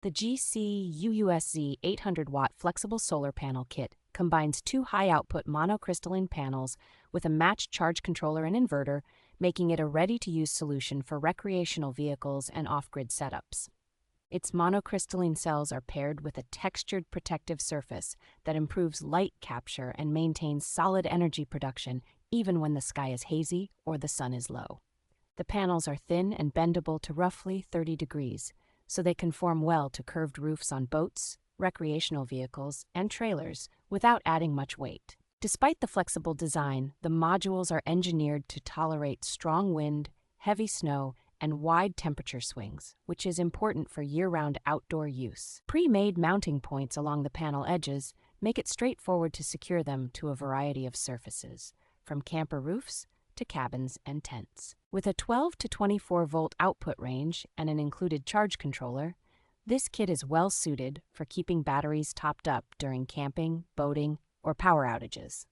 The GCUSSZ 800W flexible solar panel kit combines two high-output monocrystalline panels with a matched charge controller and inverter, making it a ready-to-use solution for recreational vehicles and off-grid setups. Its monocrystalline cells are paired with a textured protective surface that improves light capture and maintains solid energy production even when the sky is hazy or the sun is low. The panels are thin and bendable to roughly 30 degrees, so they conform well to curved roofs on boats, recreational vehicles, and trailers without adding much weight. Despite the flexible design, the modules are engineered to tolerate strong wind, heavy snow, and wide temperature swings, which is important for year-round outdoor use. Pre-made mounting points along the panel edges make it straightforward to secure them to a variety of surfaces, from camper roofs to cabins and tents. With a 12 to 24-volt output range and an included charge controller, this kit is well suited for keeping batteries topped up during camping, boating, or power outages.